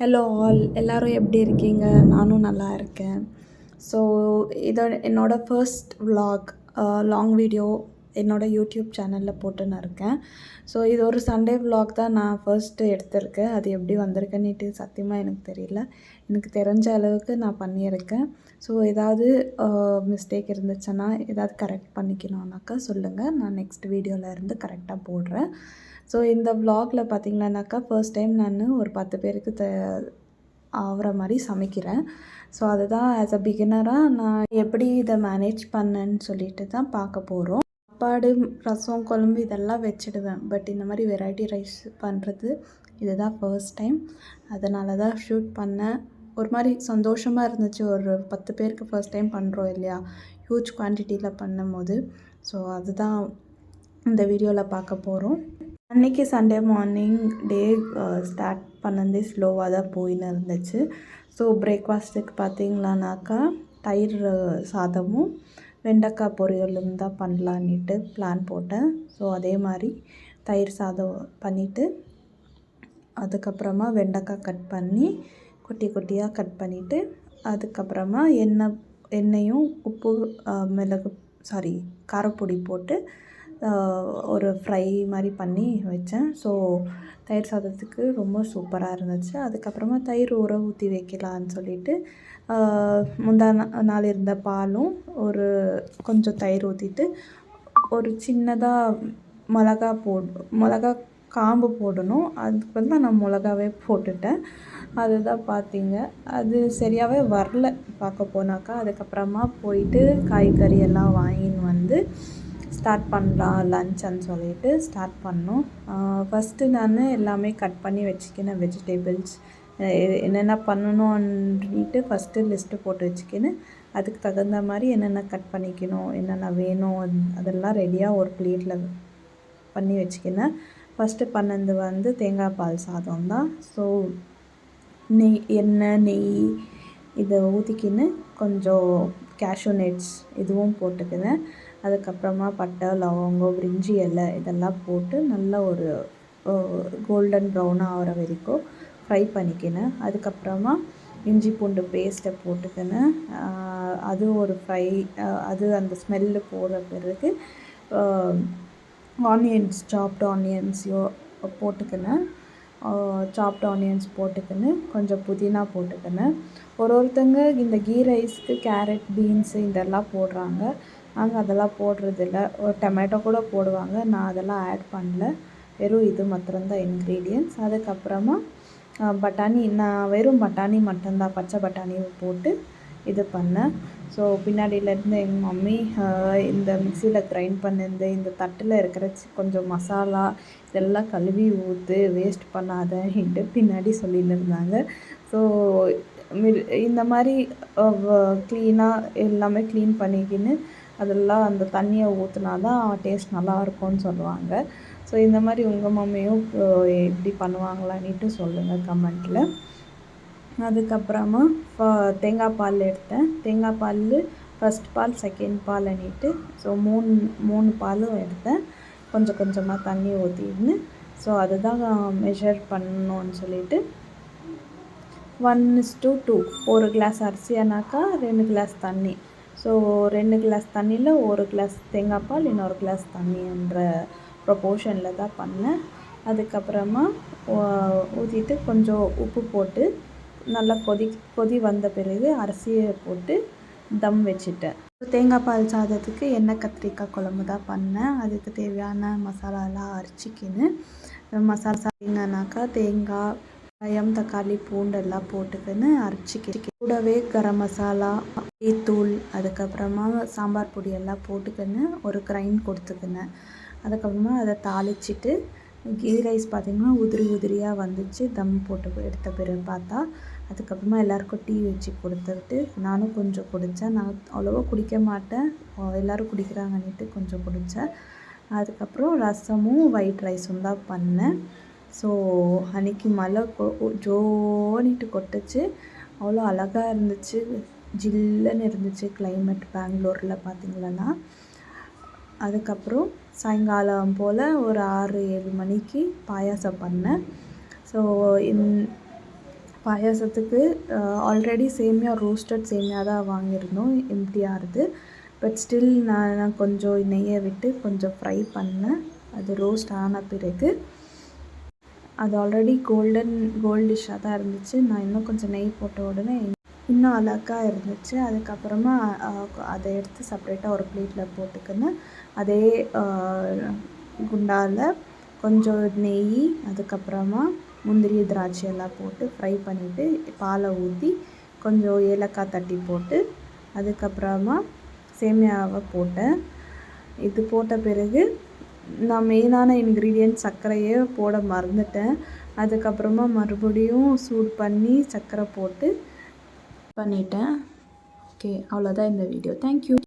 Hello all எல்லோரும் எப்படி இருக்கீங்க? நானும் நல்லா இருக்கேன். ஸோ இதோட என்னோடய ஃபர்ஸ்ட் விலாக் லாங் வீடியோ என்னோடய யூடியூப் சேனலில் போட்டுன்னு இருக்கேன். ஸோ இது ஒரு சண்டே விலாக் தான் நான் ஃபர்ஸ்ட்டு எடுத்திருக்கேன். அது எப்படி வந்திருக்குன்னுட்டு சத்தியமாக எனக்கு தெரியல. எனக்கு தெரிஞ்ச அளவுக்கு நான் பண்ணியிருக்கேன். ஸோ ஏதாவது மிஸ்டேக் இருந்துச்சுன்னா ஏதாவது கரெக்ட் பண்ணிக்கணுன்னாக்கா சொல்லுங்கள். நான் நெக்ஸ்ட் வீடியோவில் இருந்து கரெக்டாக போடுறேன். ஸோ இந்த விலாகில் பார்த்தீங்கன்னாக்கா ஃபர்ஸ்ட் டைம் நான் ஒரு 10 பேருக்கு ஆகிற மாதிரி சமைக்கிறேன். ஸோ அதுதான் ஆஸ் அ பிகினராக நான் எப்படி இதை மேனேஜ் பண்ணேன்னு சொல்லிட்டு தான் பார்க்க போகிறோம். சாப்பாடு, ரசம், குழம்பு இதெல்லாம் வச்சுடுவேன். பட் இந்த மாதிரி வெரைட்டி ரைஸ் பண்ணுறது இதுதான் ஃபர்ஸ்ட் டைம். அதனால தான் ஷூட் பண்ணேன். ஒரு மாதிரி சந்தோஷமாக இருந்துச்சு. ஒரு 10 பேருக்கு ஃபர்ஸ்ட் டைம் பண்ணுறோம் இல்லையா, ஹியூஜ் குவான்டிட்டியில் பண்ணும்போது. ஸோ அதுதான் இந்த வீடியோவில் பார்க்க போகிறோம். அன்றைக்கி சண்டே மார்னிங் டே ஸ்டார்ட் பண்ணதே ஸ்லோவாக தான் போயின்னு இருந்துச்சு. ஸோ பிரேக்ஃபாஸ்ட்டுக்கு பார்த்திங்களானாக்கா தயிர் சாதமும் வெண்டைக்காய் பொரியலும் தான் பண்ணலான்ட்டு பிளான் போட்டேன். ஸோ அதே மாதிரி தயிர் சாதம் பண்ணிவிட்டு அதுக்கப்புறமா வெண்டைக்காய் கட் பண்ணி குட்டி குட்டியாக கட் பண்ணிவிட்டு அதுக்கப்புறமா எண்ணெயும் உப்பு காரப்பொடி போட்டு ஒரு ஃப்ரை மாதிரி பண்ணி வச்சேன். ஸோ தயிர் சாதத்துக்கு ரொம்ப சூப்பராக இருந்துச்சு. அதுக்கப்புறமா தயிர் ஊற்றி வைக்கலான்னு சொல்லிவிட்டு முந்தா நாள் இருந்த பாலும் கொஞ்சம் தயிர் ஊற்றிட்டு ஒரு சின்னதாக மிளகா காம்பு போடணும். அதுக்கு பதிலாக நான் மிளகாவே போட்டுட்டேன். அதுதான் பார்த்தீங்க, அது சரியாகவே வரல பார்க்க போனாக்கா. அதுக்கப்புறமா போயிட்டு காய்கறி எல்லாம் வாங்கின்னு வந்து ஸ்டார்ட் பண்ணலாம் லன்ச்ன்னு சொல்லிட்டு ஸ்டார்ட் பண்ணோம். ஃபஸ்ட்டு நான் எல்லாமே கட் பண்ணி வச்சுக்கினேன். வெஜிடபிள்ஸ் என்னென்ன பண்ணணுன்ட்டு ஃபஸ்ட்டு லிஸ்ட்டு போட்டு வச்சுக்கின்னு அதுக்கு தகுந்த மாதிரி என்னென்ன கட் பண்ணிக்கணும், என்னென்ன வேணும் அதெல்லாம் ரெடியாக ஒரு பிளேட்டில் பண்ணி வச்சுக்கினேன். ஃபஸ்ட்டு பண்ணது வந்து தேங்காய் பால் சாதம் தான். ஸோ எண்ணெய் நெய் இதை ஊற்றிக்கின்னு கொஞ்சம் கேஷ்யூ நட்ஸ் இதுவும் போட்டுக்கினேன். அதுக்கப்புறமா பட்டை, லவங்கம், பிரிஞ்சி இலை இதெல்லாம் போட்டு நல்லா ஒரு கோல்டன் ப்ரௌனாக ஆகிற வரைக்கும் ஃப்ரை பண்ணிக்கினேன். அதுக்கப்புறமா இஞ்சி பூண்டு பேஸ்ட்டை போட்டுக்கினேன். அது ஒரு ஃப்ரை, அது அந்த ஸ்மெல்லு போகிற பிறகு சாப்டு ஆனியன்ஸ் போட்டுக்கினேன். சாப்டு ஆனியன்ஸ் போட்டுக்கின்னு கொஞ்சம் புதினா போட்டுக்கினேன். ஒருத்தங்க இந்த கீ ரைஸ்க்கு கேரட், பீன்ஸு இதெல்லாம் போடுறாங்க. நாங்கள் அதெல்லாம் போடுறதில்ல. ஒரு டொமேட்டோ கூட போடுவாங்க. நான் அதெல்லாம் ஆட் பண்ணல. வெறும் இது மாத்திரம்தான் இன்க்ரீடியன்ட்ஸ். அதுக்கப்புறமா பட்டாணி, நான் வெறும் பட்டாணி மட்டும்தான், பச்சை பட்டாணியை போட்டு இது பண்ணேன். ஸோ பின்னாடியிலேருந்து எங்கள் மம்மி இந்த மிக்சியில் கிரைண்ட் பண்ணிருந்து இந்த தட்டில் இருக்கிற கொஞ்சம் மசாலா இதெல்லாம் கழுவி ஊற்று, வேஸ்ட் பண்ணாதன்ட்டு பின்னாடி சொல்லின்னு இருந்தாங்க. ஸோ இந்த மாதிரி க்ளீனாக எல்லாமே க்ளீன் பண்ணிக்கின்னு அதெல்லாம் அந்த தண்ணியை ஊற்றினா தான் டேஸ்ட் நல்லாயிருக்கும்னு சொல்லுவாங்க. ஸோ இந்த மாதிரி உங்கள் மம்மியும் எப்படி பண்ணுவாங்களான்னுட்டு சொல்லுங்கள் கமெண்ட்டில். அதுக்கப்புறமா தேங்காய் பால் எடுத்தேன். தேங்காய் பால் ஃபஸ்ட் பால், செகண்ட் பால்ன்னுட்டு ஸோ மூணு பாலும் எடுத்தேன். கொஞ்சம் கொஞ்சமாக தண்ணி ஊற்றின்னு ஸோ அதுதான் மெஷர் பண்ணணுன்னு சொல்லிவிட்டு 1:2 ஒரு கிளாஸ் அரிசியானாக்கா 2 கிளாஸ் தண்ணி. ஸோ 2 கிளாஸ் தண்ணியில் 1 கிளாஸ் தேங்காய் பால், இன்னொரு கிளாஸ் தண்ணின்ற ப்ரொப்போர்ஷனில் தான் பண்ணேன். அதுக்கப்புறமா ஊற்றிட்டு கொஞ்சம் உப்பு போட்டு நல்லா கொதி வந்த பிறகு அரிசியை போட்டு தம் வச்சுட்டேன். தேங்காய் பால் சாதத்துக்கு எண்ணெய் கத்திரிக்காய் குழம்பு தான் பண்ணேன். அதுக்கு தேவையான மசாலாலாம் அரைச்சிக்கின்னு மசாலா சாப்பிங்கனாக்கா தேங்காய், வெங்காயம், தக்காளி, பூண்டெல்லாம் போட்டுக்கின்னு அரைச்சிக்கிட்டு கூடவே கரம் மசாலா, தூள், அதுக்கப்புறமா சாம்பார் பொடி எல்லாம் போட்டுக்கின்னு ஒரு கிரைண்ட் கொடுத்துக்கினேன். அதுக்கப்புறமா அதை தாளிச்சிட்டு கீ ரைஸ் பார்த்திங்கன்னா உதிரியாக வந்துச்சு. தம் போட்டு எடுத்த பிறகு பார்த்தா அதுக்கப்புறமா எல்லாேருக்கும் டீ வச்சு கொடுத்துட்டு நானும் கொஞ்சம் குடித்தேன். நான் அவ்வளோவா குடிக்க மாட்டேன், எல்லோரும் குடிக்கிறாங்கன்னுட்டு கொஞ்சம் குடித்தேன். அதுக்கப்புறம் ரசமும் ஒயிட் ரைஸும் தான் பண்ணேன். ஸோ அன்றைக்கி மழை ஜோனிட்டு கொட்டுச்சு. அவ்வளோ அழகாக இருந்துச்சு, ஜில்லுன்னு இருந்துச்சு கிளைமேட் பெங்களூரில் பார்த்திங்களன்னா. அதுக்கப்புறம் சாயங்காலம் போல் ஒரு 6-7 மணிக்கு பாயாசம் பண்ணேன். ஸோ பாயாசத்துக்கு ஆல்ரெடி சேமியா ரோஸ்டட் சேமியா தான் வாங்கியிருந்தோம், எம்டியாகுது. பட் ஸ்டில் நான் கொஞ்சம் நெய்யை விட்டு கொஞ்சம் ஃப்ரை பண்ணேன். அது ரோஸ்ட் ஆன பிறகு அது ஆல்ரெடி கோல்டிஷ்ஷாக தான் இருந்துச்சு. நான் இன்னும் கொஞ்சம் நெய் போட்ட உடனே இன்னும் அழகாக இருந்துச்சு. அதுக்கப்புறமா அதை எடுத்து செப்ரேட்டாக ஒரு பிளேட்டில் போட்டுக்கின்னு அதே குண்டாவில் கொஞ்சம் நெய், அதுக்கப்புறமா முந்திரி திராட்சை எல்லாம் போட்டு ஃப்ரை பண்ணிவிட்டு பாலை ஊற்றி கொஞ்சம் ஏலக்காய் தட்டி போட்டு அதுக்கப்புறமா சேமியாவை போட்டேன். இது போட்ட பிறகு நான் மெயினான இன்க்ரீடியன்ட் சர்க்கரையே போட மறந்துட்டேன். அதுக்கப்புறமா மறுபடியும் சூடு பண்ணி சர்க்கரை போட்டு பண்ணிட்டேன். ஓகே, அவ்வளோதான் இந்த வீடியோ. தேங்க்யூ.